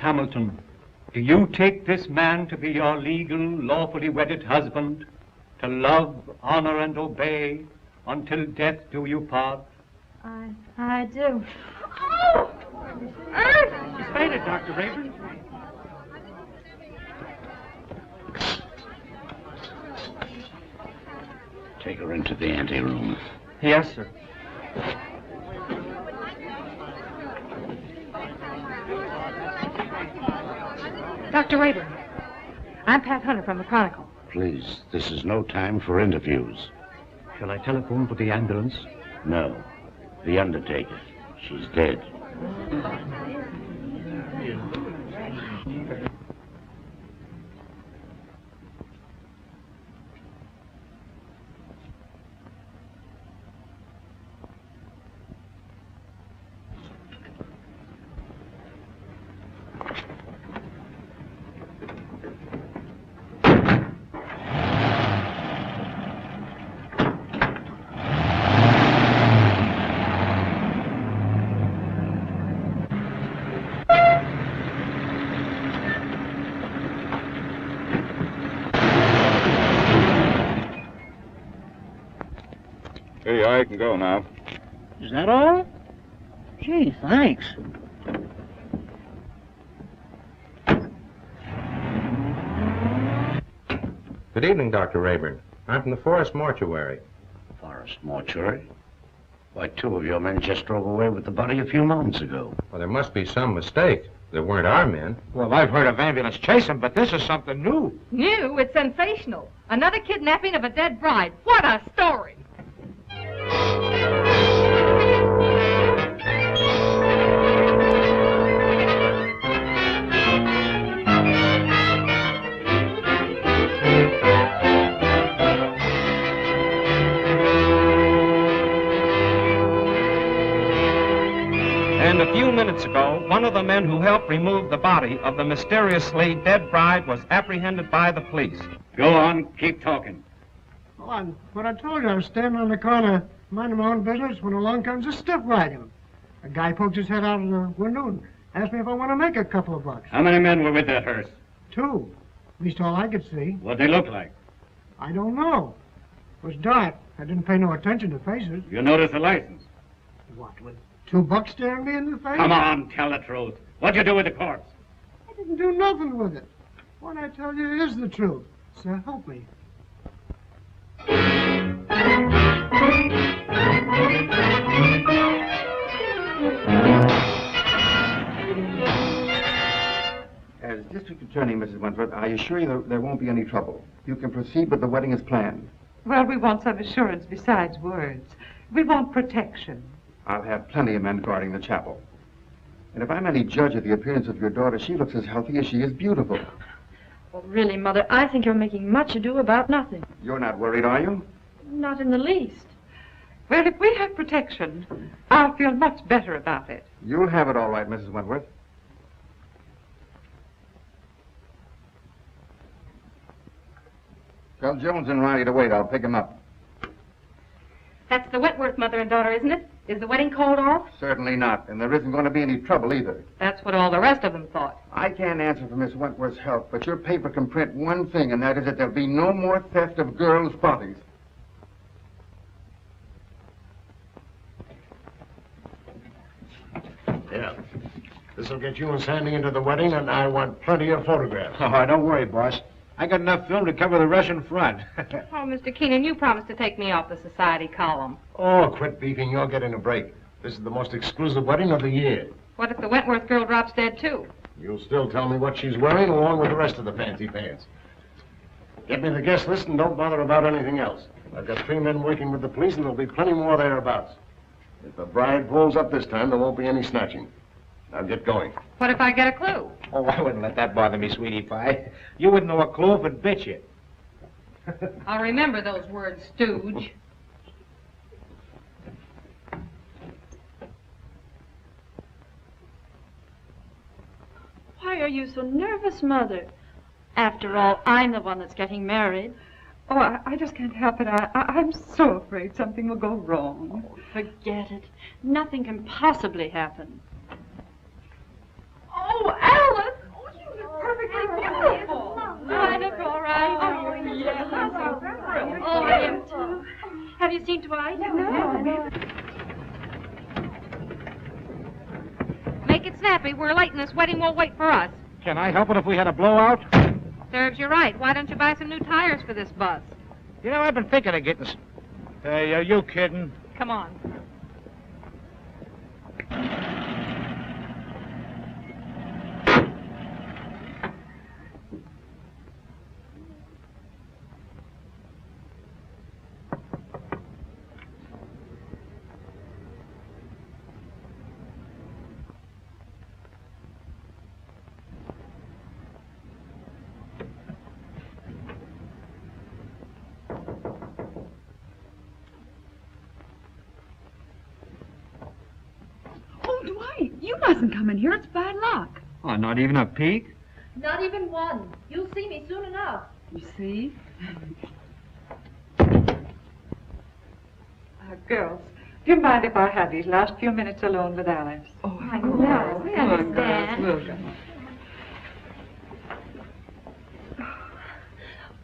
Hamilton, do you take this man to be your legal, lawfully wedded husband, to love, honor, and obey, until death do you part? I do. She's fainted, Dr. Rayburn. Take her into the anteroom. Yes, sir. Dr. Rayburn, I'm Pat Hunter from the Chronicle. Please, this is no time for interviews. Shall I telephone for the ambulance? No. The undertaker. She's dead. Here you are, you can go now. Is that all? Gee, thanks. Good evening, Dr. Rayburn. I'm from the Forest Mortuary. Forest Mortuary? Why, two of your men just drove away with the body a few moments ago. Well, there must be some mistake. They weren't our men. Well, I've heard of ambulance chasing, but this is something new. New? It's sensational. Another kidnapping of a dead bride. What a story! And a few minutes ago, one of the men who helped remove the body of the mysteriously dead bride was apprehended by the police. Go on, keep talking. Oh, what I told you, I was standing on the corner, minding my own business, when along comes a stiff wagon. A guy poked his head out of the window and asked me if I want to make a couple of bucks. How many men were with that hearse? 2. At least all I could see. What'd they look like? I don't know. It was dark. I didn't pay no attention to faces. You notice the license? What, with $2 staring me in the face? Come on, tell the truth. What'd you do with the corpse? I didn't do nothing with it. What I tell you is the truth. So help me. As District Attorney, Mrs. Wentworth, I assure you there won't be any trouble. You can proceed with the wedding as planned. Well, we want some assurance besides words. We want protection. I'll have plenty of men guarding the chapel. And if I'm any judge of the appearance of your daughter, she looks as healthy as she is beautiful. Well, really, Mother, I think you're making much ado about nothing. You're not worried, are you? Not in the least. Well, if we have protection, I'll feel much better about it. You'll have it all right, Mrs. Wentworth. Tell Jones and Riley to wait. I'll pick him up. That's the Wentworth mother and daughter, isn't it? Is the wedding called off? Certainly not. And there isn't going to be any trouble either. That's what all the rest of them thought. I can't answer for Miss Wentworth's health, but your paper can print one thing, and that is that there'll be no more theft of girls' bodies. Yeah. This'll get you and Sandy into the wedding, and I want plenty of photographs. Oh, don't worry, boss. I got enough film to cover the Russian front. Oh, Mr. Keenan, you promised to take me off the society column. Oh, quit beefing. You're getting a break. This is the most exclusive wedding of the year. What if the Wentworth girl drops dead, too? You'll still tell me what she's wearing, along with the rest of the fancy pants. Get me the guest list and don't bother about anything else. I've got 3 men working with the police, and there'll be plenty more thereabouts. If the bride pulls up this time, there won't be any snatching. Now get going. What if I get a clue? Oh, I wouldn't let that bother me, sweetie pie. You wouldn't know a clue if it bit you. I'll remember those words, stooge. Why are you so nervous, Mother? After all, I'm the one that's getting married. Oh, I just can't help it. I'm so afraid something will go wrong. Oh, forget it. Nothing can possibly happen. Oh, Alice! you seen Dwight? No. Make it snappy. We're late and this wedding won't wait for us. Can I help it if we had a blowout? Serves you right. Why don't you buy some new tires for this bus? You know, I've been thinking of getting... Hey, are you kidding? Come on. Dwight, you mustn't come in here. It's bad luck. Oh, not even a peek? Not even one. You'll see me soon enough. You see? Girls, do you mind if I have these last few minutes alone with Alice? Oh, I know. We understand. We'll go.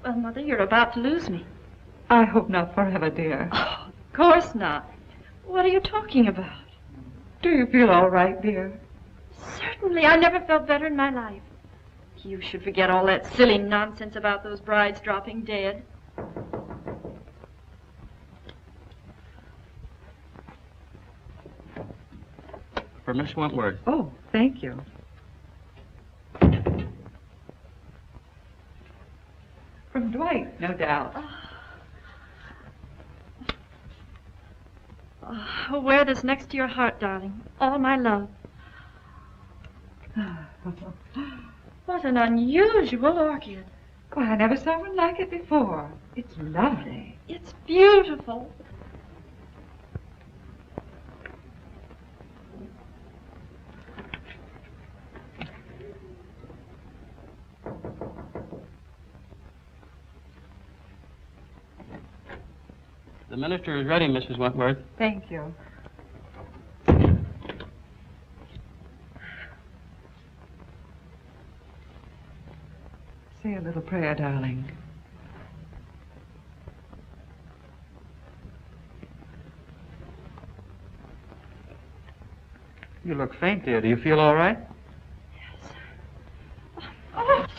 Well, Mother, you're about to lose me. I hope not forever, dear. Oh, of course not. What are you talking about? Do you feel all right, dear? Certainly. I never felt better in my life. You should forget all that silly nonsense about those brides dropping dead. For Miss Wentworth. Oh, thank you. From Dwight, no doubt. Oh, wear this next to your heart, darling. All my love. What an unusual orchid. Why, I never saw one like it before. It's lovely. It's beautiful. The minister is ready, Mrs. Wentworth. Thank you. Say a little prayer, darling. You look faint, dear. Do you feel all right? Oh, Alice!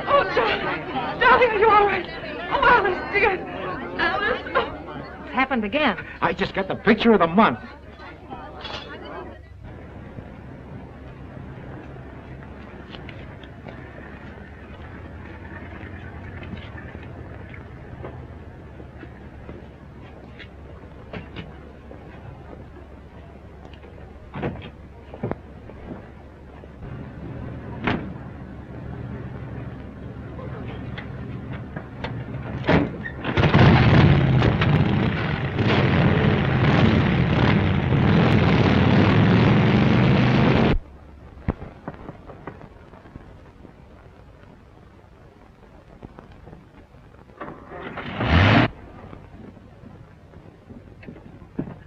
Oh, darling, are you all right? Oh, Alice, dear. Alice. Oh. It's happened again. I just got the picture of the month.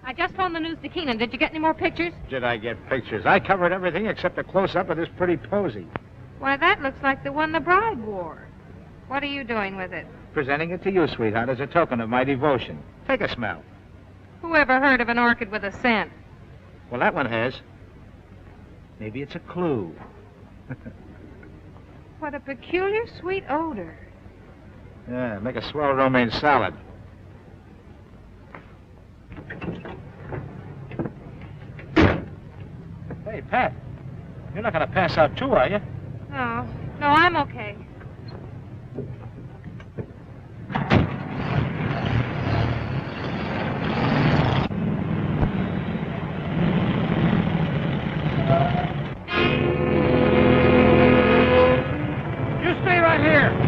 I just phoned the news to Keenan. Did you get any more pictures? Did I get pictures? I covered everything except a close-up of this pretty posy. Why, that looks like the one the bride wore. What are you doing with it? Presenting it to you, sweetheart, as a token of my devotion. Take a smell. Who ever heard of an orchid with a scent? Well, that one has. Maybe it's a clue. What a peculiar sweet odor. Yeah, make a swell romaine salad. Hey, Pat, you're not going to pass out too, are you? No, I'm okay. You stay right here.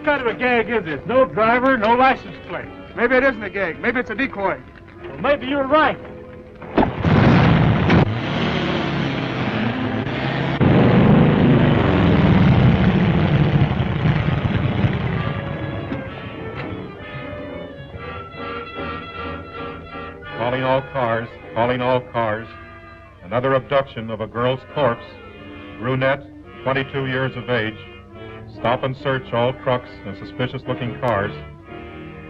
What kind of a gag is this? No driver, no license plate. Maybe it isn't a gag. Maybe it's a decoy. Well, maybe you're right. Calling all cars, calling all cars. Another abduction of a girl's corpse. Brunette, 22 years of age. Stop and search all trucks and suspicious-looking cars.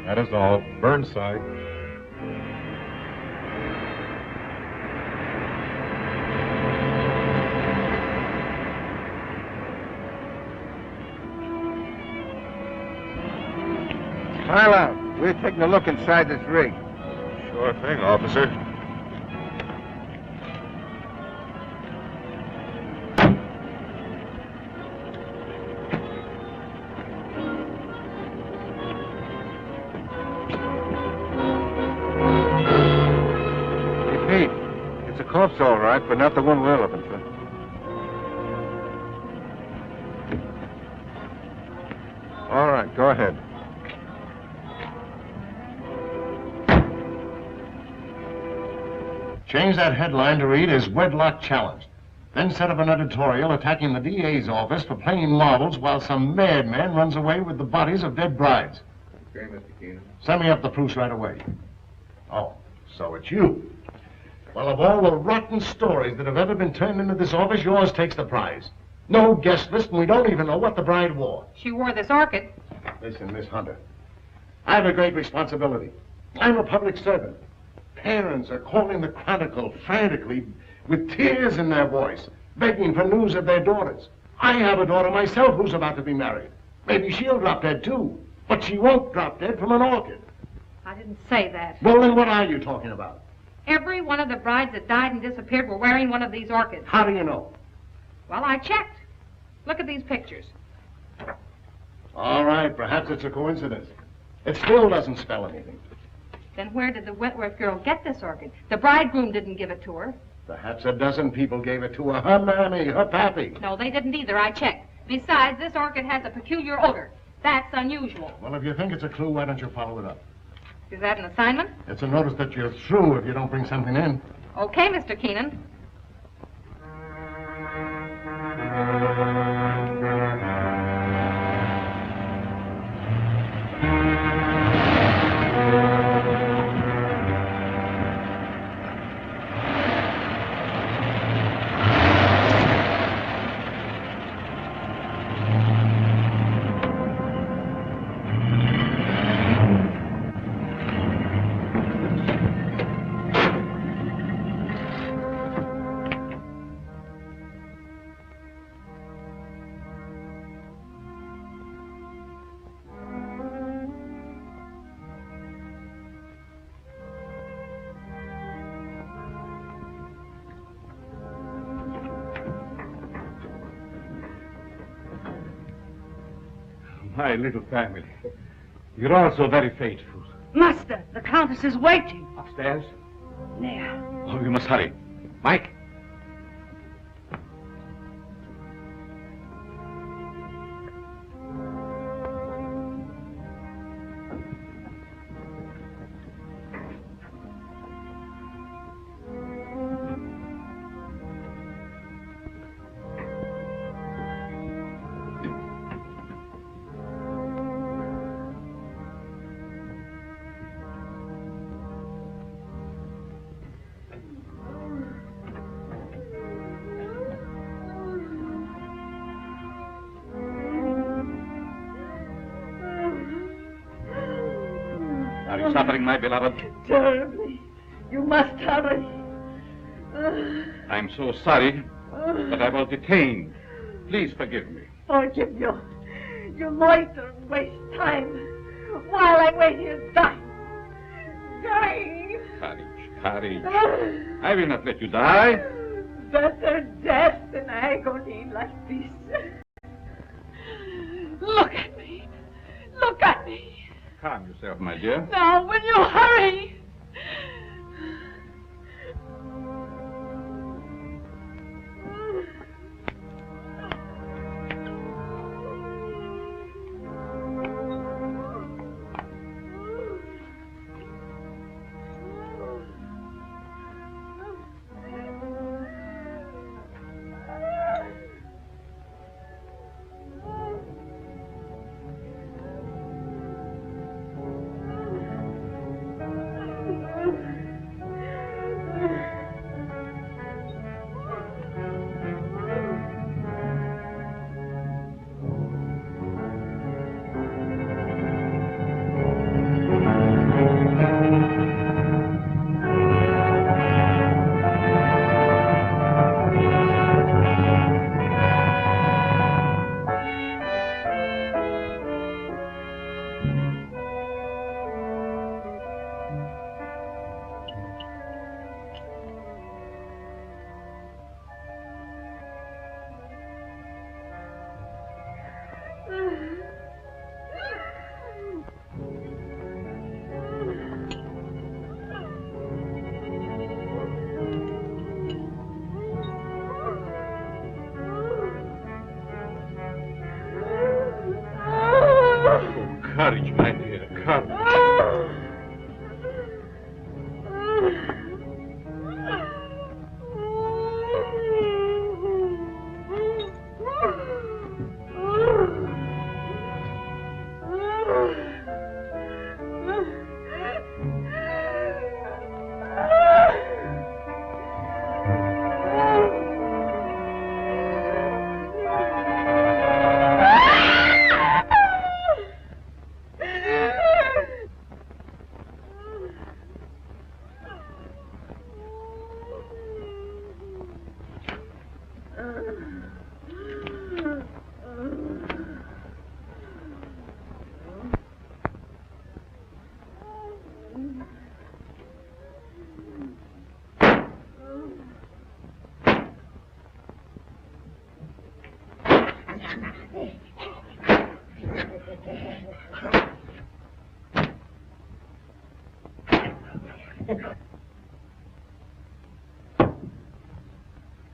That is all. Burnside. Pile out. We're taking a look inside this rig. Sure thing, officer. Corpse, all right, but not the one we're looking for. All right, go ahead. Change that headline to read as Wedlock Challenged. Then set up an editorial attacking the DA's office for playing marbles while some madman runs away with the bodies of dead brides. Okay, Mr. Keenan. Send me up the proofs right away. Oh, so it's you. Well, of all the rotten stories that have ever been turned into this office, yours takes the prize. No guest list, and we don't even know what the bride wore. She wore this orchid. Listen, Miss Hunter, I have a great responsibility. I'm a public servant. Parents are calling the Chronicle frantically with tears in their voice, begging for news of their daughters. I have a daughter myself who's about to be married. Maybe she'll drop dead, too. But she won't drop dead from an orchid. I didn't say that. Well, then what are you talking about? Every one of the brides that died and disappeared were wearing one of these orchids. How do you know? Well, I checked. Look at these pictures. All right, perhaps it's a coincidence. It still doesn't spell anything. Then where did the Wentworth girl get this orchid? The bridegroom didn't give it to her. Perhaps a dozen people gave it to her. Her mammy, her pappy. No, they didn't either. I checked. Besides, this orchid has a peculiar odor. That's unusual. Well, if you think it's a clue, why don't you follow it up? Is that an assignment? It's a notice that you're through if you don't bring something in. Okay, Mr. Keenan. My little family. You're all so very faithful. Master, the Countess is waiting. Upstairs? There. Oh, we must hurry. Mike? Are you suffering, my beloved? Terribly. You must hurry. I'm so sorry, but I was detained. Please forgive me. Forgive you. You loiter and waste time while I wait here dying. Dying. Courage. I will not let you die. Better death than agony like this. Look at me. Look at me. Calm yourself, my dear. Now, will you hurry?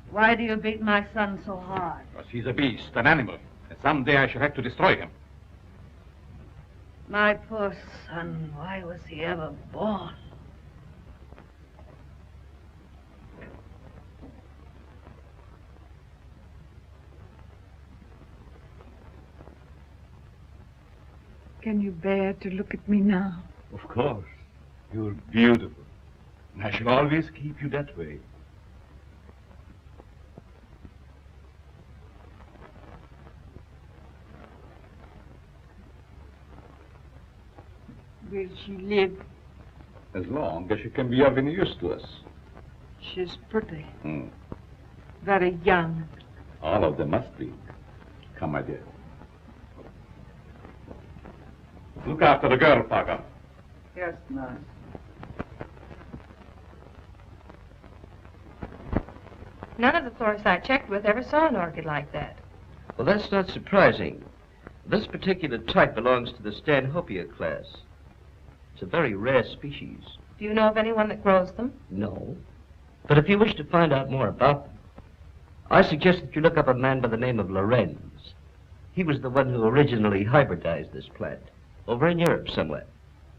Why do you beat my son so hard? Because he's a beast, an animal. And someday I shall have to destroy him. My poor son, why was he ever born? Can you bear to look at me now? Of course. You're beautiful. And I shall always keep you that way. Will she live? As long as she can be of any use to us. She's pretty. Very young. All of them must be. Come, my dear. Look after the girl, Paga. Yes, ma'am. None of the florists I checked with ever saw an orchid like that. Well, that's not surprising. This particular type belongs to the Stanhopea class. It's a very rare species. Do you know of anyone that grows them? No. But if you wish to find out more about them, I suggest that you look up a man by the name of Lorenz. He was the one who originally hybridized this plant, over in Europe somewhere.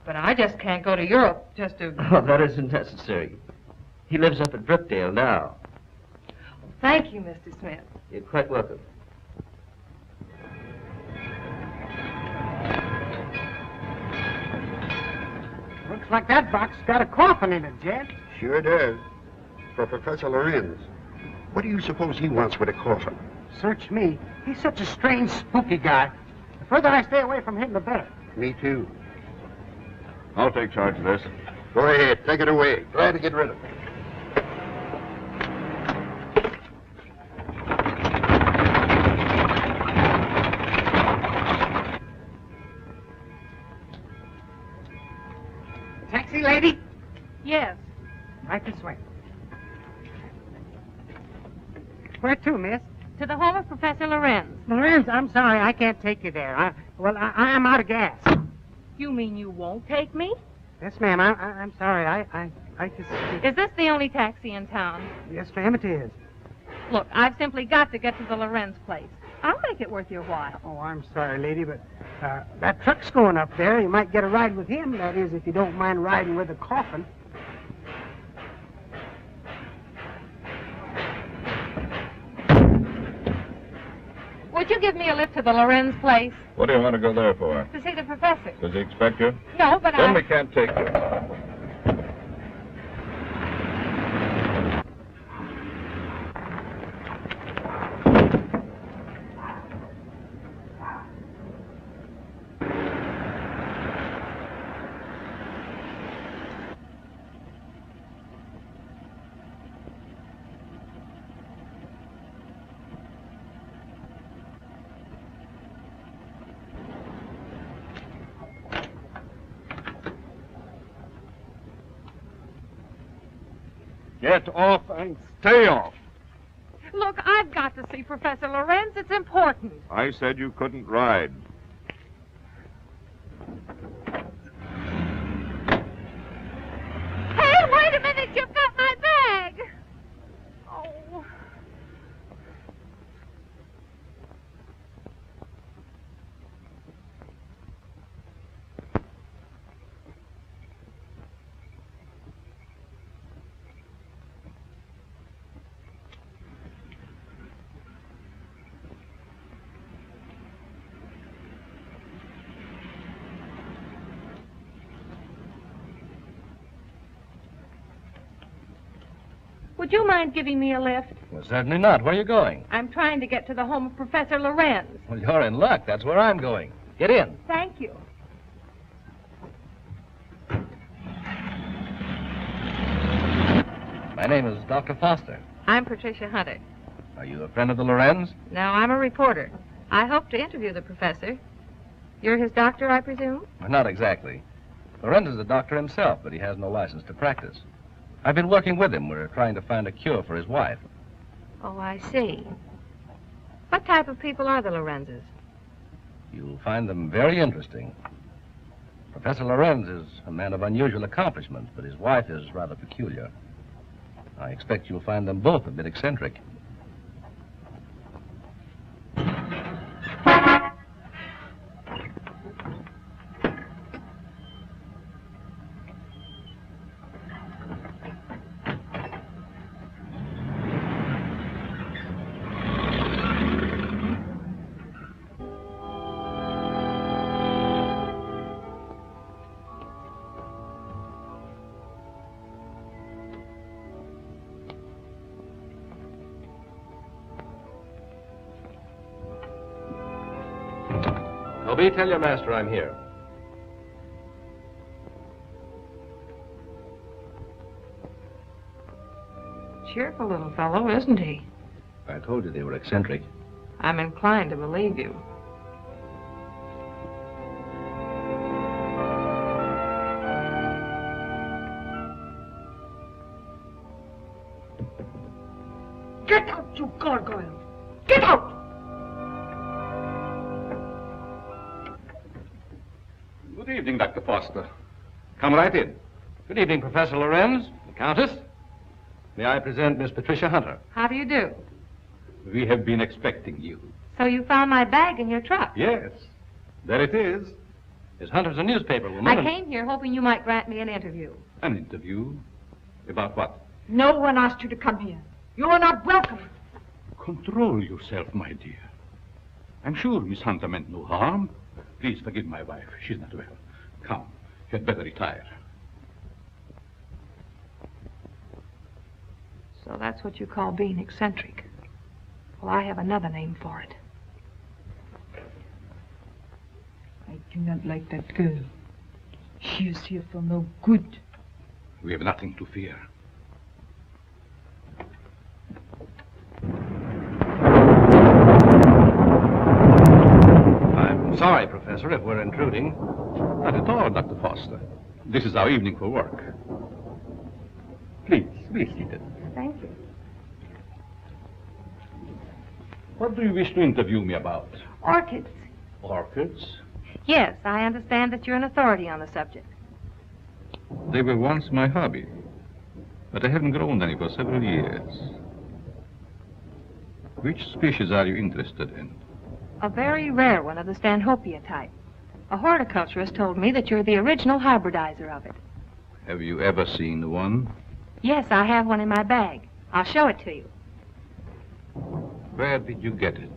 But I just can't go to Europe just to... Oh, that isn't necessary. He lives up at Brookdale now. Thank you, Mr. Smith. You're quite welcome. Looks like that box got a coffin in it, Jed. Sure does. For Professor Lorenz. What do you suppose he wants with a coffin? Search me. He's such a strange, spooky guy. The further I stay away from him, the better. Me too. I'll take charge of this. Go ahead, take it away. Glad to get rid of it. Taxi lady? Yes. Right this way. Where to, miss? To the home of Professor Lorenz. Lorenz, I'm sorry, I can't take you there. I'm out of gas. You mean you won't take me? Yes, ma'am, I'm sorry. I just... Is this the only taxi in town? Yes, ma'am, it is. Look, I've simply got to get to the Lorenz place. I'll make it worth your while. Oh, I'm sorry, lady, but that truck's going up there. You might get a ride with him, that is, if you don't mind riding with a coffin. Would you give me a lift to the Lorenz place? What do you want to go there for? To see the professor. Does he expect you? No, but Then we can't take you. Get off and stay off. Look, I've got to see Professor Lorenz. It's important. I said you couldn't ride. Hey, wait a minute. You've got my bag. Oh. Would you mind giving me a lift? Well, certainly not. Where are you going? I'm trying to get to the home of Professor Lorenz. Well, you're in luck. That's where I'm going. Get in. Thank you. My name is Dr. Foster. I'm Patricia Hunter. Are you a friend of the Lorenz? No, I'm a reporter. I hope to interview the professor. You're his doctor, I presume? Well, not exactly. Lorenz is a doctor himself, but he has no license to practice. I've been working with him. We're trying to find a cure for his wife. Oh, I see. What type of people are the Lorenzes? You'll find them very interesting. Professor Lorenz is a man of unusual accomplishments, but his wife is rather peculiar. I expect you'll find them both a bit eccentric. Toby, tell your master I'm here. Cheerful little fellow, isn't he? I told you they were eccentric. I'm inclined to believe you. Get out, you gargoyle! Get out! Good evening, Dr. Foster. Come right in. Good evening, Professor Lorenz, the Countess. May I present Miss Patricia Hunter? How do you do? We have been expecting you. So you found my bag in your truck? Yes. There it is. Miss Hunter's a newspaper woman. I came here hoping you might grant me an interview. An interview? About what? No one asked you to come here. You are not welcome. Control yourself, my dear. I'm sure Miss Hunter meant no harm. Please forgive my wife. She's not well. Come, you had better retire. So that's what you call being eccentric. Well, I have another name for it. I do not like that girl. She is here for no good. We have nothing to fear. I'm sorry, Professor, if we're intruding. Not at all, Dr. Foster. This is our evening for work. Please, be seated. Thank you. What do you wish to interview me about? Orchids. Orchids? Yes, I understand that you're an authority on the subject. They were once my hobby, but I haven't grown any for several years. Which species are you interested in? A very rare one of the Stanhopea type. A horticulturist told me that you're the original hybridizer of it. Have you ever seen one? Yes, I have one in my bag. I'll show it to you. Where did you get it?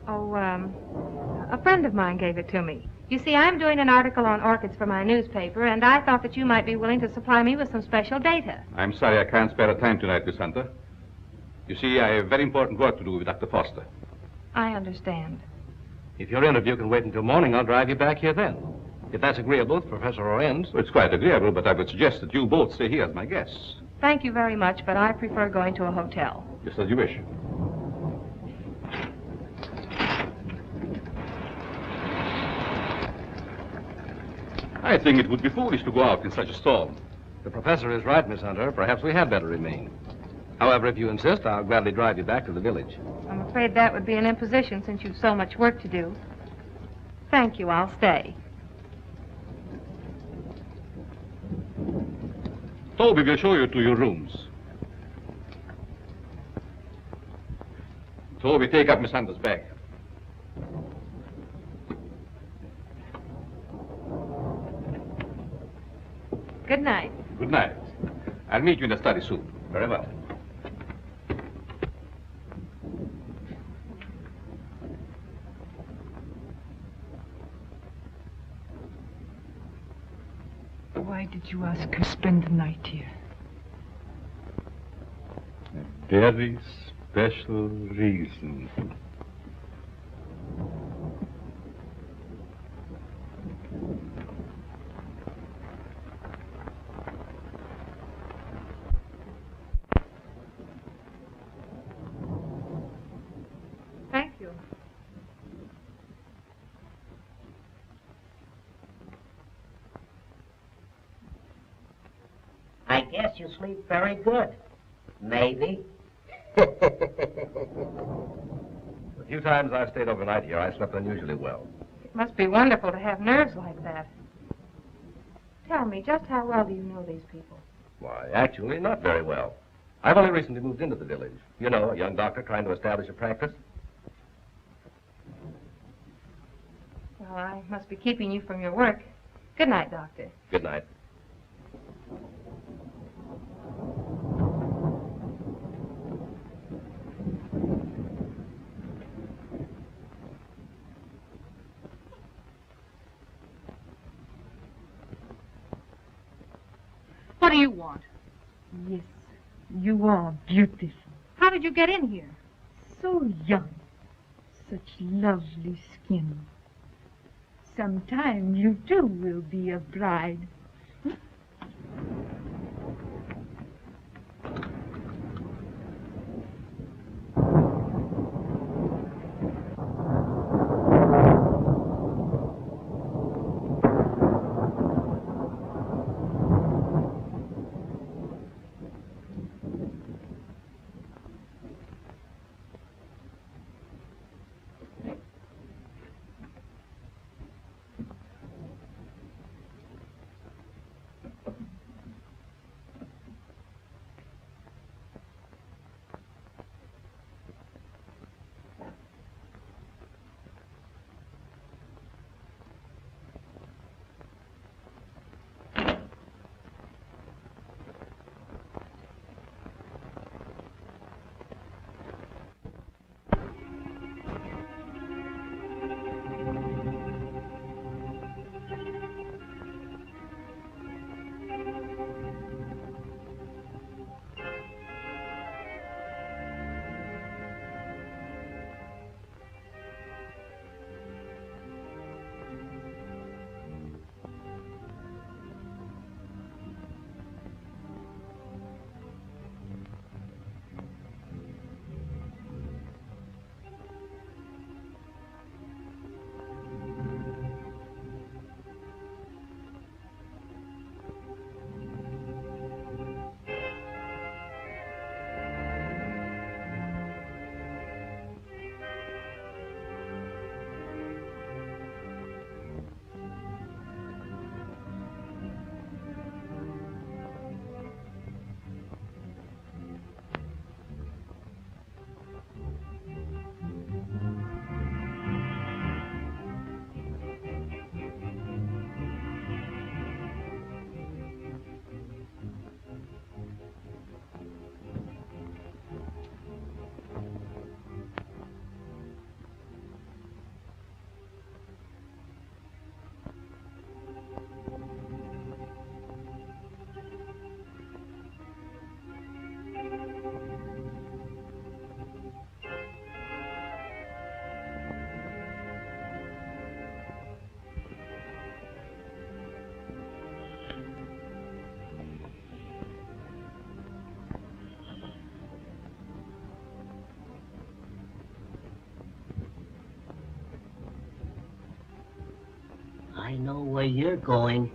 Oh, a friend of mine gave it to me. You see, I'm doing an article on orchids for my newspaper, and I thought that you might be willing to supply me with some special data. I'm sorry I can't spare a time tonight, Miss Hunter. You see, I have very important work to do with Dr. Foster. I understand. If your interview can wait until morning, I'll drive you back here then. If that's agreeable with Professor Lorenz. Well, it's quite agreeable, but I would suggest that you both stay here as my guests. Thank you very much, but I prefer going to a hotel. Just as you wish. I think it would be foolish to go out in such a storm. The professor is right, Miss Hunter. Perhaps we had better remain. However, if you insist, I'll gladly drive you back to the village. I'm afraid that would be an imposition since you've so much work to do. Thank you, I'll stay. Toby will show you to your rooms. Toby, take up Miss Hunter's bag. Good night. Good night. I'll meet you in the study soon. Very well. Why did you ask her to spend the night here? A very special reason. guess you sleep very good. Maybe. The few times I've stayed overnight here, I slept unusually well. It must be wonderful to have nerves like that. Tell me, just how well do you know these people? Why, actually, not very well. I've only recently moved into the village. You know, a young doctor trying to establish a practice. Well, I must be keeping you from your work. Good night, Doctor. Good night. What do you want? Yes, you are beautiful. How did you get in here? So young. Such lovely skin. Sometime you too will be a bride. I know where you're going.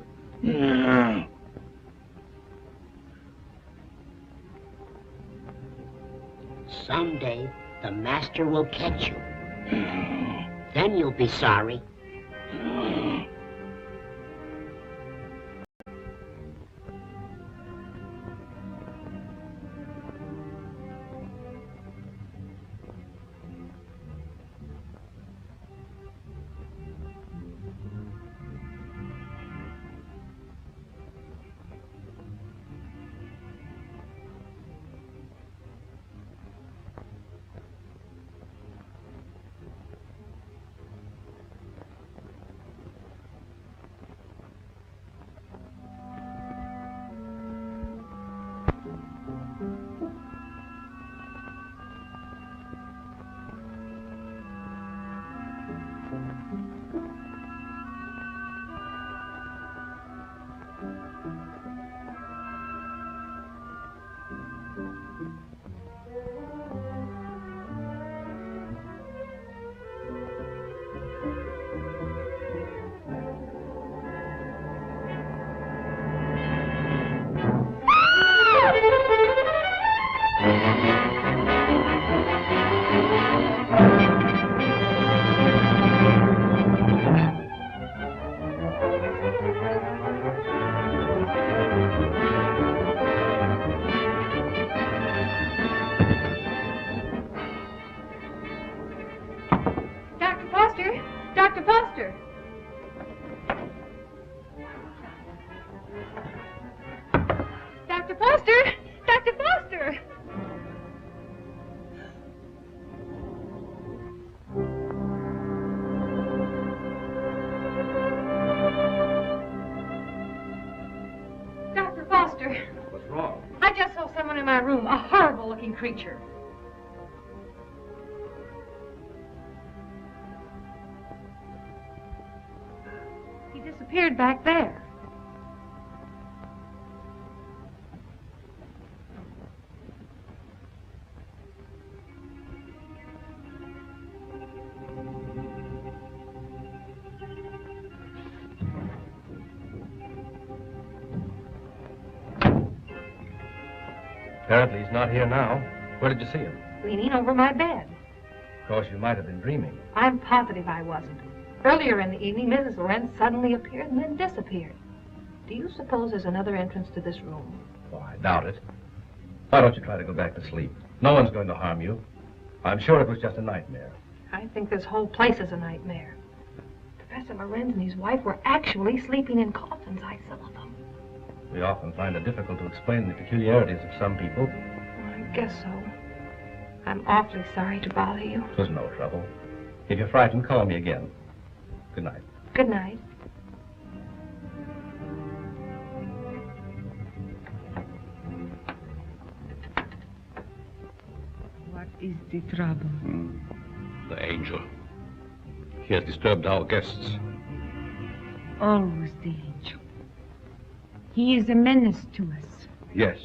Someday, the master will catch you. Then you'll be sorry. Dr. Foster! Dr. Foster! Dr. Foster! Dr. Foster! Dr. Foster! What's wrong? I just saw someone in my room, a horrible-looking creature. He disappeared back there. Apparently he's not here now. Where did you see him? Leaning over my bed. Of course, you might have been dreaming. I'm positive I wasn't. Earlier in the evening, Mrs. Lorenz suddenly appeared and then disappeared. Do you suppose there's another entrance to this room? Oh, I doubt it. Why don't you try to go back to sleep? No one's going to harm you. I'm sure it was just a nightmare. I think this whole place is a nightmare. Professor Lorenz and his wife were actually sleeping in coffins, I saw them. We often find it difficult to explain the peculiarities of some people. I guess so. I'm awfully sorry to bother you. It was no trouble. If you're frightened, call me again. Good night. Good night. What is the trouble? The angel. He has disturbed our guests. Always the angel. He is a menace to us. Yes.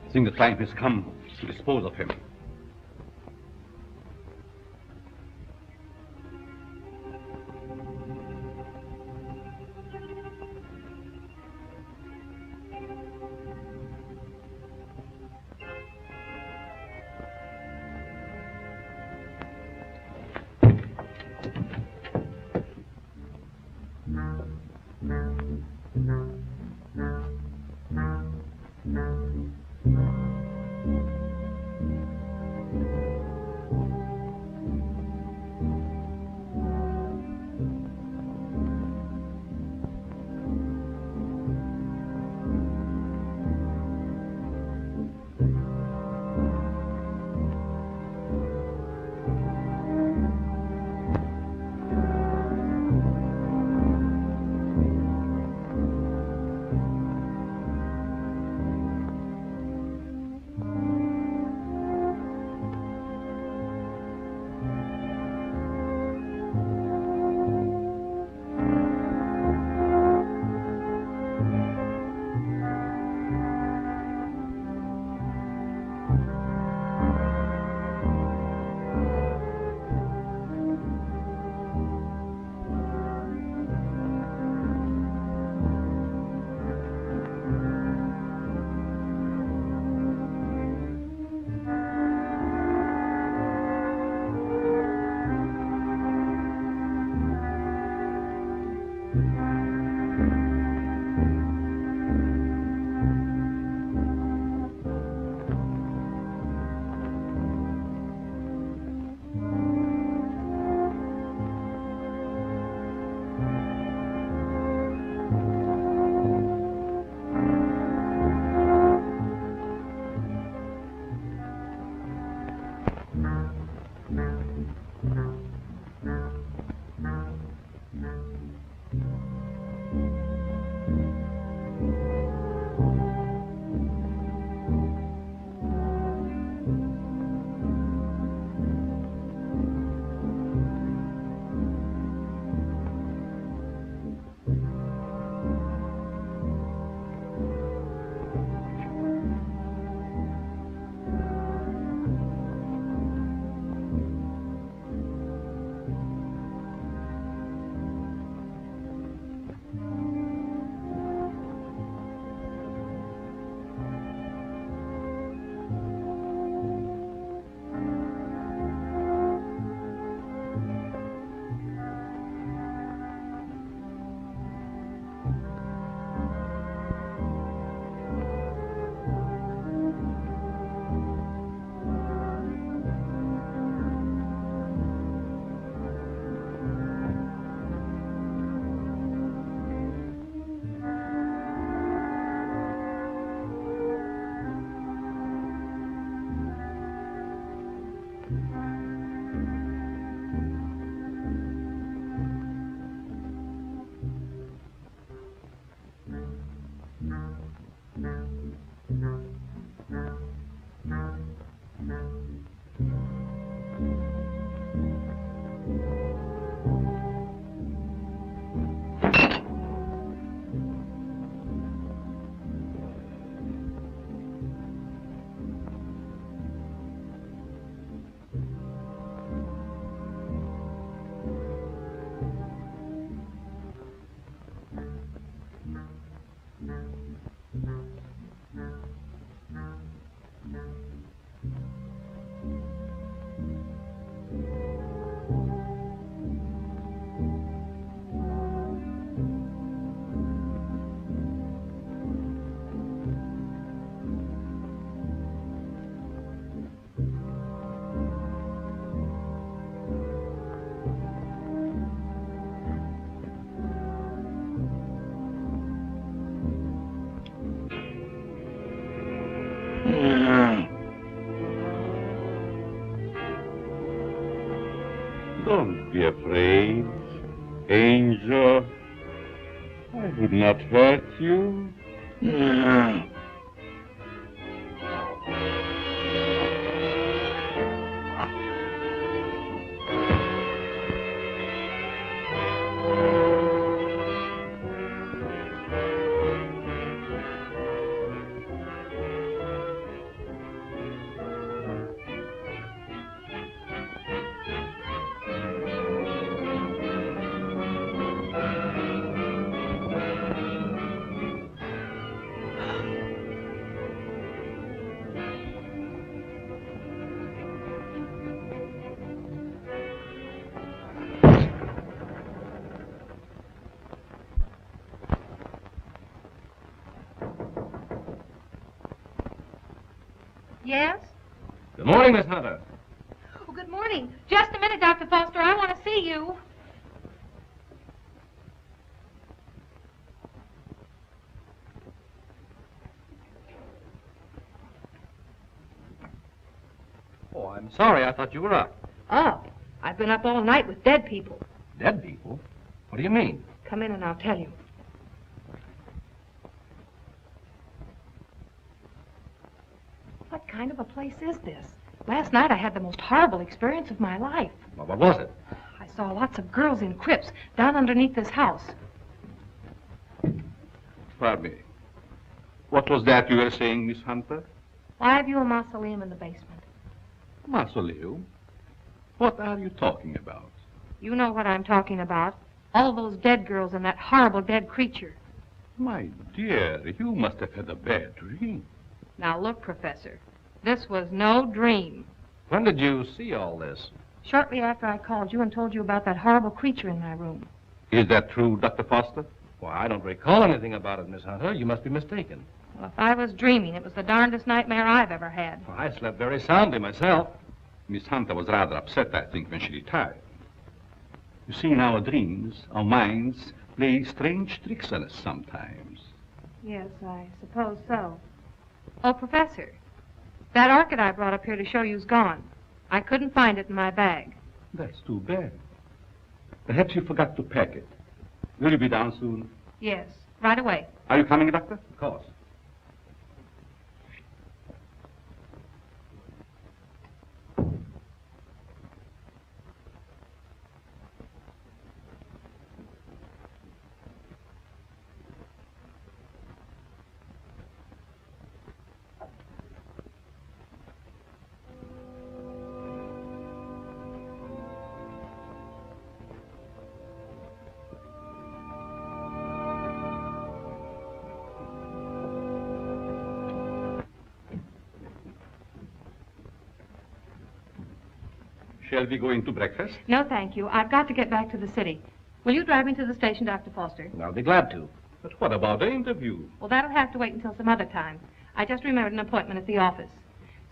I think the time has come to dispose of him. Don't be afraid, Angel. I would not hurt you. Yes? Good morning, Miss Hunter. Oh, good morning. Just a minute, Dr. Foster. I want to see you. Oh, I'm sorry. I thought you were up. Oh, I've been up all night with dead people. Dead people? What do you mean? Come in and I'll tell you. What kind of a place is this? Last night I had the most horrible experience of my life. Well, what was it? I saw lots of girls in crypts down underneath this house. Pardon me. What was that you were saying, Miss Hunter? Well, I view a mausoleum in the basement. Mausoleum? What are you talking about? You know what I'm talking about. All those dead girls and that horrible dead creature. My dear, you must have had a bad dream. Now look, Professor, this was no dream. When did you see all this? Shortly after I called you and told you about that horrible creature in my room. Is that true, Dr. Foster? Well, I don't recall anything about it, Miss Hunter. You must be mistaken. Well, if I was dreaming, it was the darndest nightmare I've ever had. Well, I slept very soundly myself. Miss Hunter was rather upset, I think, when she retired. You see, in our dreams, our minds play strange tricks on us sometimes. Yes, I suppose so. Oh, Professor, that orchid I brought up here to show you's gone. I couldn't find it in my bag. That's too bad. Perhaps you forgot to pack it. Will you be down soon? Yes, right away. Are you coming, Doctor? Of course. Shall we go into breakfast? No, thank you. I've got to get back to the city. Will you drive me to the station, Dr. Foster? I'll be glad to. But what about the interview? Well, that'll have to wait until some other time. I just remembered an appointment at the office.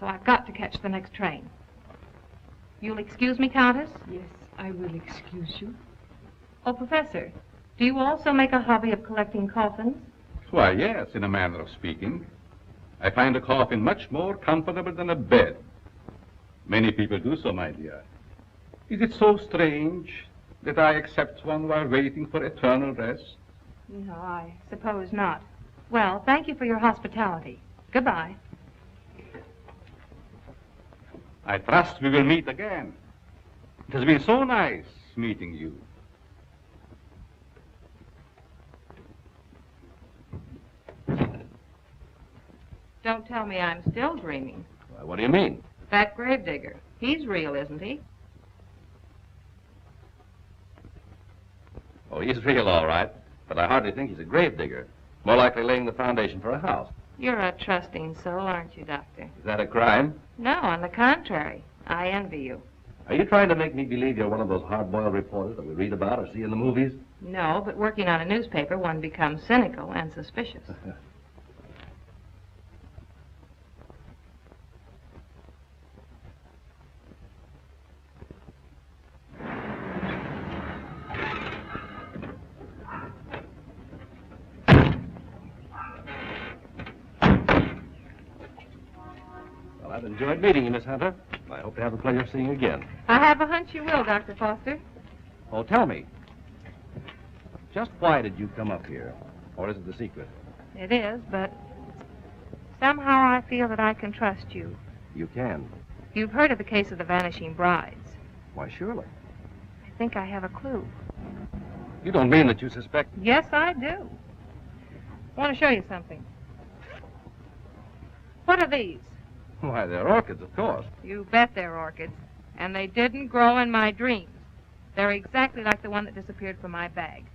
So I've got to catch the next train. You'll excuse me, Countess? Yes, I will excuse you. Oh, Professor, do you also make a hobby of collecting coffins? Why, yes, in a manner of speaking. I find a coffin much more comfortable than a bed. Many people do so, my dear. Is it so strange that I accept one while waiting for eternal rest? No, I suppose not. Well, thank you for your hospitality. Goodbye. I trust we will meet again. It has been so nice meeting you. Don't tell me I'm still dreaming. Why, what do you mean? That gravedigger. He's real, isn't he? Oh, he's real, all right. But I hardly think he's a gravedigger. More likely laying the foundation for a house. You're a trusting soul, aren't you, Doctor? Is that a crime? No, on the contrary. I envy you. Are you trying to make me believe you're one of those hard-boiled reporters that we read about or see in the movies? No, but working on a newspaper, one becomes cynical and suspicious. Well, I've enjoyed meeting you, Miss Hunter. I hope to have the pleasure of seeing you again. I have a hunch you will, Dr. Foster. Oh, tell me. Just why did you come up here? Or is it the secret? It is, but somehow I feel that I can trust you. You can. You've heard of the case of the vanishing brides. Why, surely. I think I have a clue. You don't mean that you suspect... Yes, I do. I want to show you something. What are these? Why, they're orchids, of course. You bet they're orchids. And they didn't grow in my dreams. They're exactly like the one that disappeared from my bag.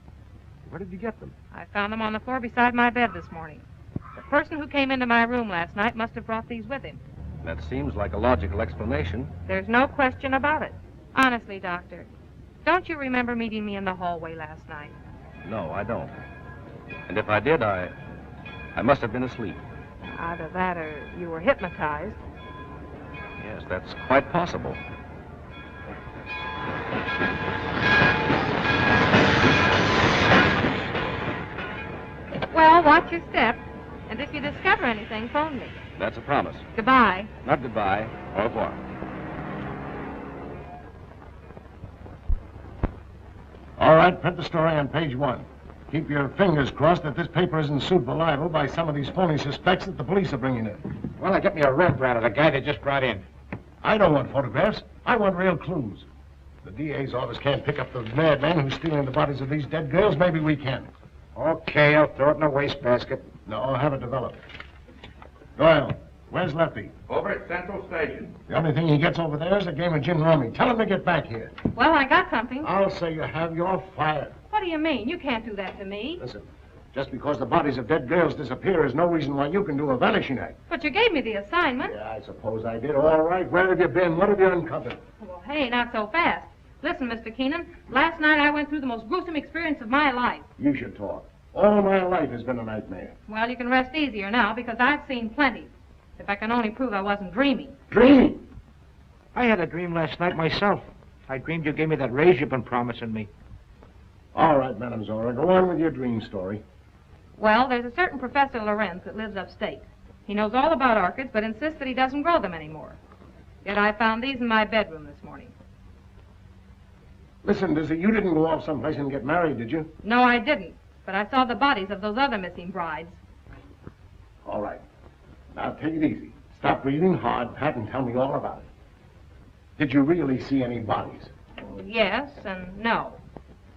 Where did you get them? I found them on the floor beside my bed this morning. The person who came into my room last night must have brought these with him. That seems like a logical explanation. There's no question about it. Honestly, Doctor, don't you remember meeting me in the hallway last night? No, I don't. And if I did, I must have been asleep. Either that or you were hypnotized. Yes, that's quite possible. Well, watch your step. And if you discover anything, phone me. That's a promise. Goodbye. Not goodbye. Au revoir. All right, print the story on page 1. Keep your fingers crossed that this paper isn't sued for libel by some of these phony suspects that the police are bringing in. Well, I get me a Rembrandt of the guy they just brought in. I don't want photographs. I want real clues. The DA's office can't pick up the madman who's stealing the bodies of these dead girls. Maybe we can. Okay, I'll throw it in a wastebasket. No, I'll have it developed. Doyle, where's Lefty? Over at Central Station. The only thing he gets over there is a game of gin rummy. Tell him to get back here. Well, I got something. I'll say you have. You're fired. What do you mean? You can't do that to me. Listen, just because the bodies of dead girls disappear is no reason why you can do a vanishing act. But you gave me the assignment. Yeah, I suppose I did. All right, where have you been? What have you uncovered? Well, hey, not so fast. Listen, Mr. Keenan, last night I went through the most gruesome experience of my life. You should talk. All my life has been a nightmare. Well, you can rest easier now because I've seen plenty. If I can only prove I wasn't dreaming. Dreaming? I had a dream last night myself. I dreamed you gave me that raise you've been promising me. All right, Madam Zora, go on with your dream story. Well, there's a certain Professor Lorenz that lives upstate. He knows all about orchids, but insists that he doesn't grow them anymore. Yet I found these in my bedroom this morning. Listen, Dizzy, you didn't go off someplace and get married, did you? No, I didn't. But I saw the bodies of those other missing brides. All right. Now, take it easy. Stop breathing hard, Pat, and tell me all about it. Did you really see any bodies? Yes and no.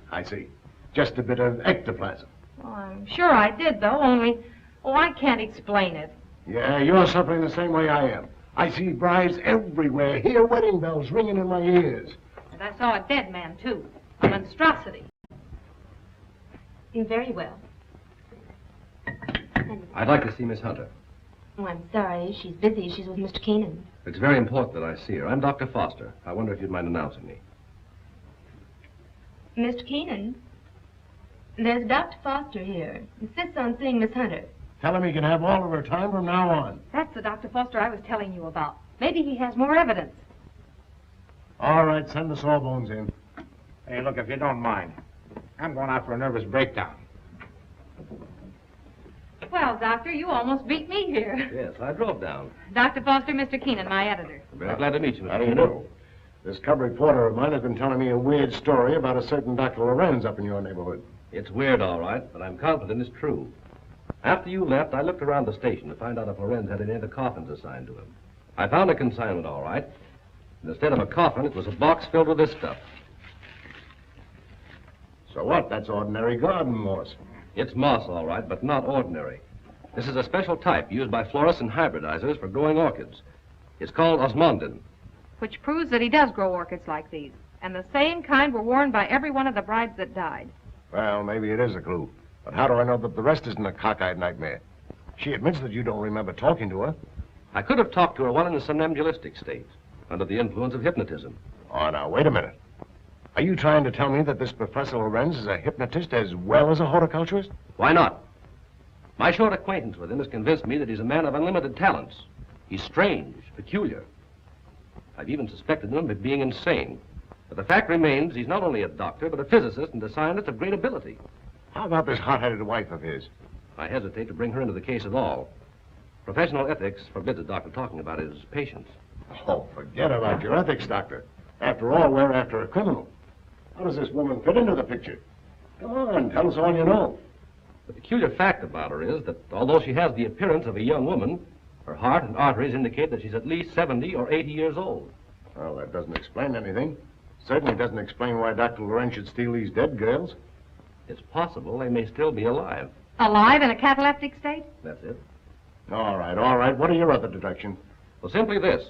I see. Just a bit of ectoplasm. Well, I'm sure I did, though, only... Oh, I can't explain it. Yeah, you're suffering the same way I am. I see brides everywhere. Hear wedding bells ringing in my ears. And I saw a dead man, too. A monstrosity. Very well. I'd like to see Miss Hunter. Oh, I'm sorry. She's busy. She's with Mr. Keenan. It's very important that I see her. I'm Dr. Foster. I wonder if you'd mind announcing me. Mr. Keenan, there's Dr. Foster here. Insists on seeing Miss Hunter. Tell him he can have all of her time from now on. That's the Dr. Foster I was telling you about. Maybe he has more evidence. All right, send the sawbones in. Hey, look, if you don't mind, I'm going out for a nervous breakdown. Well, Doctor, you almost beat me here. Yes, I drove down. Dr. Foster, Mr. Keenan, my editor. Very glad to meet you, Mr. How do you do? This cub reporter of mine has been telling me a weird story about a certain Dr. Lorenz up in your neighborhood. It's weird, all right, but I'm confident it's true. After you left, I looked around the station to find out if Lorenz had any other coffins assigned to him. I found a consignment, all right. And instead of a coffin, it was a box filled with this stuff. So what? That's ordinary garden moss. It's moss, all right, but not ordinary. This is a special type used by florists and hybridizers for growing orchids. It's called osmundin. Which proves that he does grow orchids like these. And the same kind were worn by every one of the brides that died. Well, maybe it is a clue. But how do I know that the rest isn't a cockeyed nightmare? She admits that you don't remember talking to her. I could have talked to her while in a somnambulistic state, under the influence of hypnotism. Oh, now, wait a minute. Are you trying to tell me that this Professor Lorenz is a hypnotist as well as a horticulturist? Why not? My short acquaintance with him has convinced me that he's a man of unlimited talents. He's strange, peculiar. I've even suspected him of being insane. But the fact remains he's not only a doctor, but a physicist and a scientist of great ability. How about this hot-headed wife of his? I hesitate to bring her into the case at all. Professional ethics forbids a doctor talking about his patients. Oh, forget about your ethics, Doctor. After all, we're after a criminal. How does this woman fit into the picture? Come on, tell us all you know. The peculiar fact about her is that although she has the appearance of a young woman, her heart and arteries indicate that she's at least 70 or 80 years old. Well, that doesn't explain anything. Certainly doesn't explain why Dr. Lorenz should steal these dead girls. It's possible they may still be alive. Alive in a cataleptic state? That's it. All right. What are your other deductions? Well, simply this.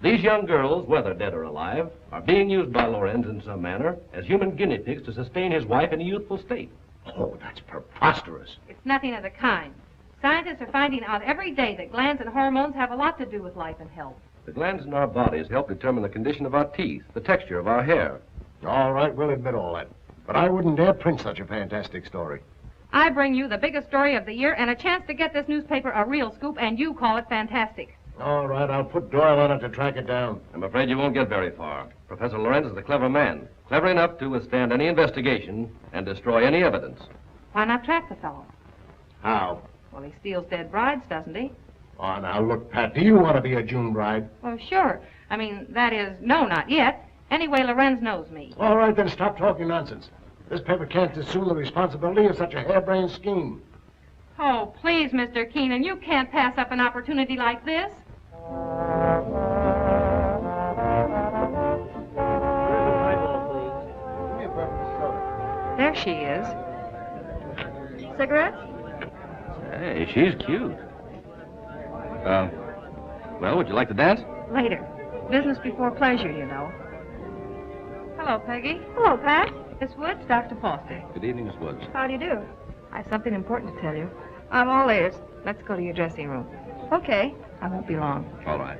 These young girls, whether dead or alive, are being used by Lorenz in some manner as human guinea pigs to sustain his wife in a youthful state. Oh, that's preposterous. It's nothing of the kind. Scientists are finding out every day that glands and hormones have a lot to do with life and health. The glands in our bodies help determine the condition of our teeth, the texture of our hair. All right, we'll admit all that. But I wouldn't dare print such a fantastic story. I bring you the biggest story of the year and a chance to get this newspaper a real scoop, and you call it fantastic. All right, I'll put Doyle on it to track it down. I'm afraid you won't get very far. Professor Lorenz is a clever man, clever enough to withstand any investigation and destroy any evidence. Why not trap the fellow? How? Well, he steals dead brides, doesn't he? Oh, now, look, Pat, do you want to be a June bride? Oh, sure. I mean, that is, no, not yet. Anyway, Lorenz knows me. All right, then stop talking nonsense. This paper can't assume the responsibility of such a harebrained scheme. Oh, please, Mr. Keenan, you can't pass up an opportunity like this. There she is. Cigarettes? Hey, she's cute. Well, would you like to dance? Later. Business before pleasure, you know. Hello, Peggy. Hello, Pat. Miss Woods, Dr. Foster. Good evening, Miss Woods. How do you do? I have something important to tell you. I'm all ears. Let's go to your dressing room. Okay. I won't be long. All right.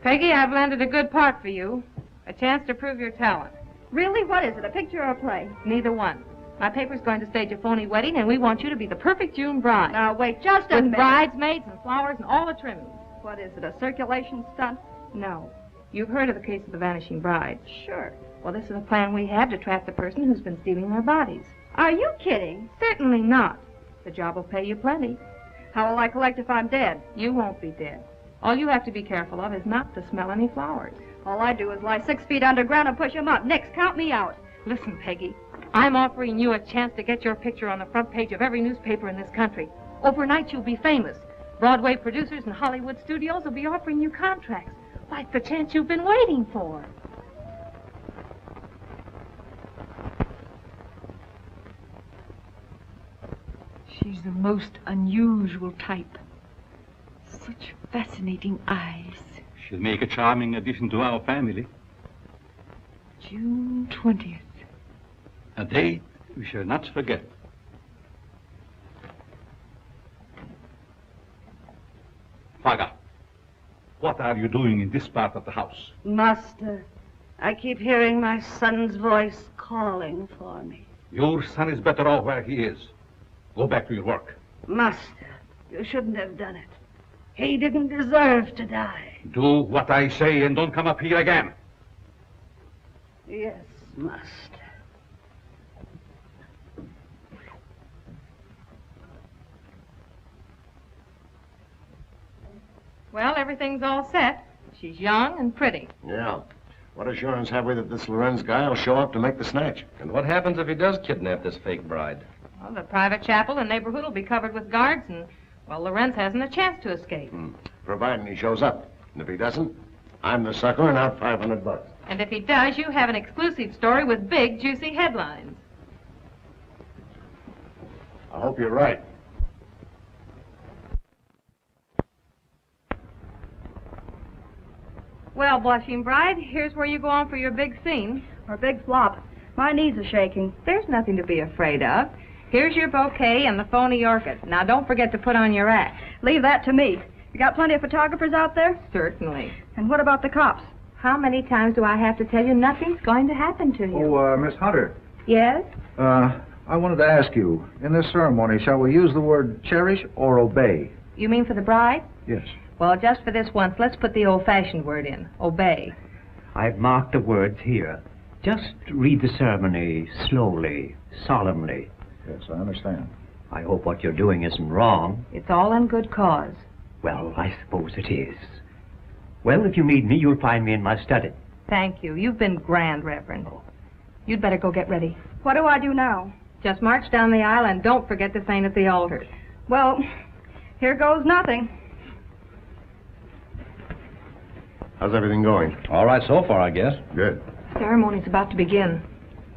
Peggy, I've landed a good part for you. A chance to prove your talent. Really? What is it, a picture or a play? Neither one. My paper's going to stage a phony wedding, and we want you to be the perfect June bride. Now, wait just a With minute. bridesmaids and flowers and all the trimmings. What is it, a circulation stunt? No. You've heard of the case of the vanishing bride. Sure. Well, this is a plan we have to trap the person who's been stealing their bodies. Are you kidding? Certainly not. The job will pay you plenty. How will I collect if I'm dead? You won't be dead. All you have to be careful of is not to smell any flowers. All I do is lie 6 feet underground and push 'em up. Nix, count me out. Listen, Peggy. I'm offering you a chance to get your picture on the front page of every newspaper in this country. Overnight, you'll be famous. Broadway producers and Hollywood studios will be offering you contracts, like the chance you've been waiting for. She's the most unusual type. Such fascinating eyes. She'll make a charming addition to our family. June 20th. A date we shall not forget. Faga, what are you doing in this part of the house? Master, I keep hearing my son's voice calling for me. Your son is better off where he is. Go back to your work. Master, you shouldn't have done it. He didn't deserve to die. Do what I say and don't come up here again. Yes, must. Well, everything's all set. She's young and pretty. Yeah. What assurance have we that this Lorenz guy will show up to make the snatch? And what happens if he does kidnap this fake bride? Well, the private chapel and neighborhood will be covered with guards, and, well, Lorenz hasn't a chance to escape. Providing he shows up. And if he doesn't, I'm the sucker and out $500. And if he does, you have an exclusive story with big, juicy headlines. I hope you're right. Well, blushing bride, here's where you go on for your big scene. Or big flop. My knees are shaking. There's nothing to be afraid of. Here's your bouquet and the phony orchid. Now, don't forget to put on your act. Leave that to me. You got plenty of photographers out there? Certainly. And what about the cops? How many times do I have to tell you nothing's going to happen to you? Oh, Miss Hunter. Yes? I wanted to ask you, in this ceremony, shall we use the word cherish or obey? You mean for the bride? Yes. Well, just for this once, let's put the old-fashioned word in. Obey. I've marked the words here. Just read the ceremony slowly, solemnly. Yes, I understand. I hope what you're doing isn't wrong. It's all in good cause. Well, I suppose it is. Well, if you need me, you'll find me in my study. Thank you. You've been grand, Reverend. You'd better go get ready. What do I do now? Just march down the aisle and don't forget to faint at the altar. Well, here goes nothing. How's everything going? All right so far, I guess. Good. Ceremony's about to begin.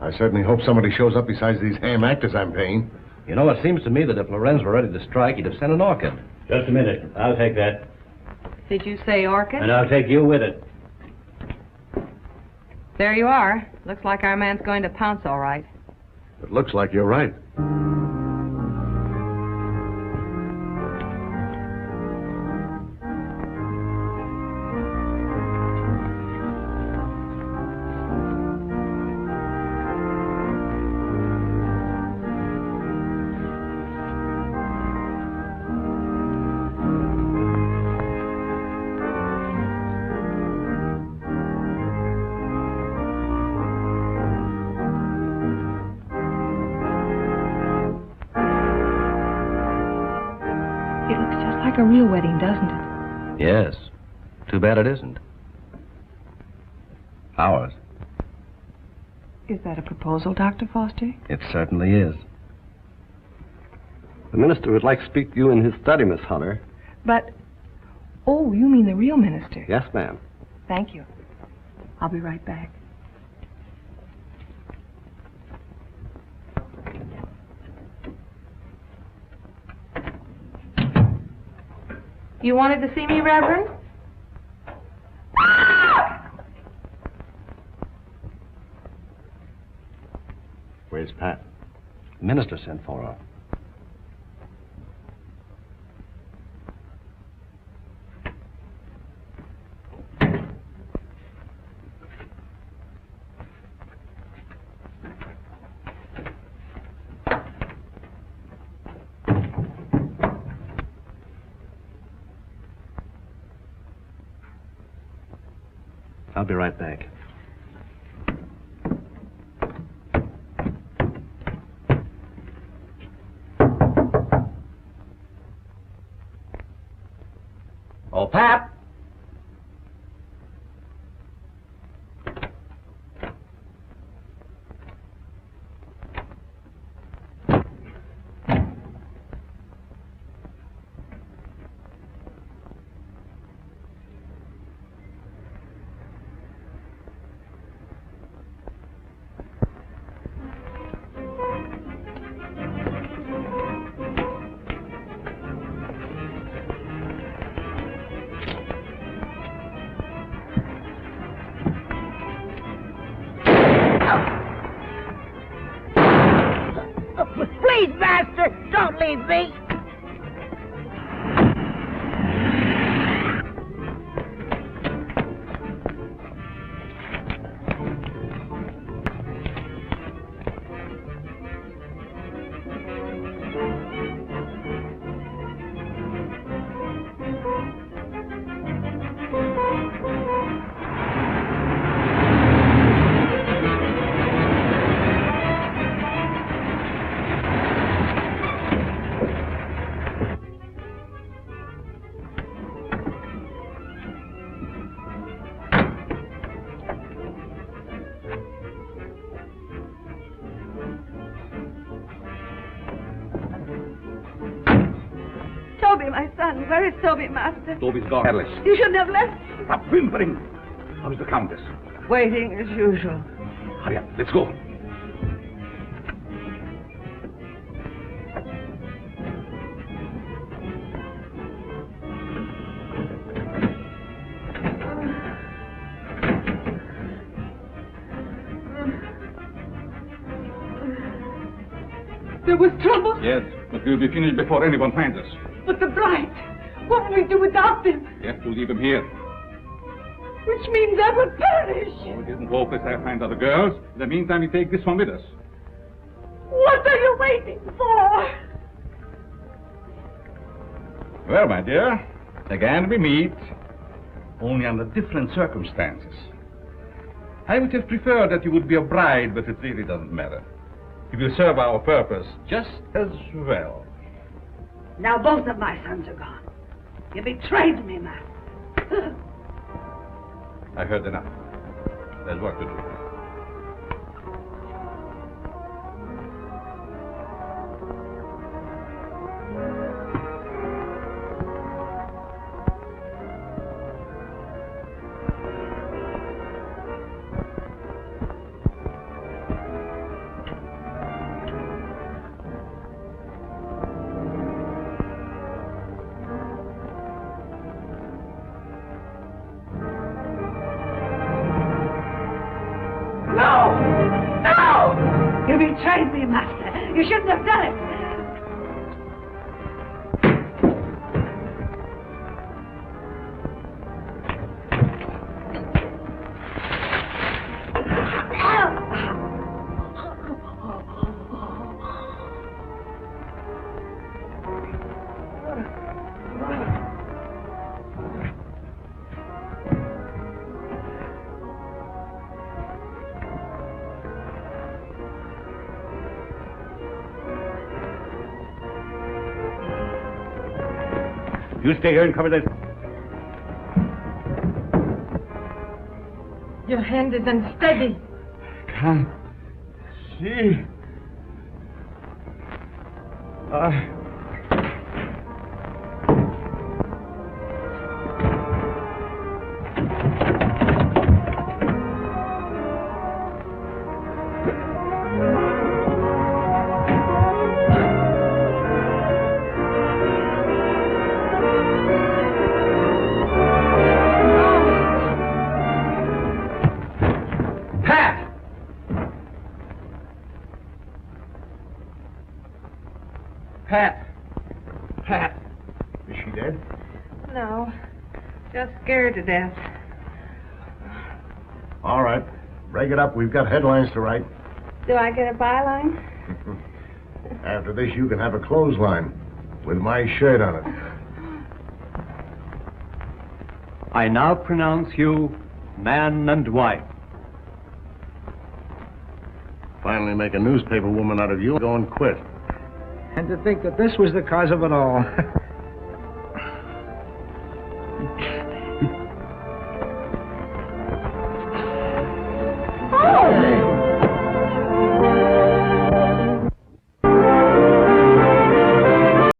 I certainly hope somebody shows up besides these ham actors I'm paying. You know, it seems to me that if Lorenz were ready to strike, he'd have sent an orchid. Just a minute. I'll take that. Did you say orchid? And I'll take you with it. There you are. Looks like our man's going to pounce all right. It looks like you're right. Like a real wedding, doesn't it? Yes. Too bad it isn't. Ours. Is that a proposal, Dr. Foster? It certainly is. The minister would like to speak to you in his study, Miss Hunter. But, oh, you mean the real minister? Yes, ma'am. Thank you. I'll be right back. You wanted to see me, Reverend? Where's Pat? The minister sent for her. I'll be right back. Oh, Pap! Please, Master, don't leave me. Toby, my son. Where is Toby, Master? Toby's gone. Alice. You shouldn't have left. Stop whimpering. How's the Countess? Waiting as usual. Hurry up. Let's go. There was trouble? Yes, but we'll be finished before anyone finds us. But the bride. What will we do without them? We have to leave him here. Which means I will perish. Oh, it isn't hopeless I find other girls. In the meantime, we take this one with us. What are you waiting for? Well, my dear, again we meet, only under different circumstances. I would have preferred that you would be a bride, but it really doesn't matter. You will serve our purpose just as well. Now both of my sons are gone. You betrayed me, Master. I heard enough. There's work to do. You betrayed me, Master. You shouldn't have done it. You stay here and cover this. Your hand is unsteady. Can't see. Pat. Is she dead? No. Just scared to death. All right. Break it up. We've got headlines to write. Do I get a byline? After this, you can have a clothesline with my shirt on it. I now pronounce you man and wife. Finally make a newspaper woman out of you. Go and quit. And to think that this was the cause of it all.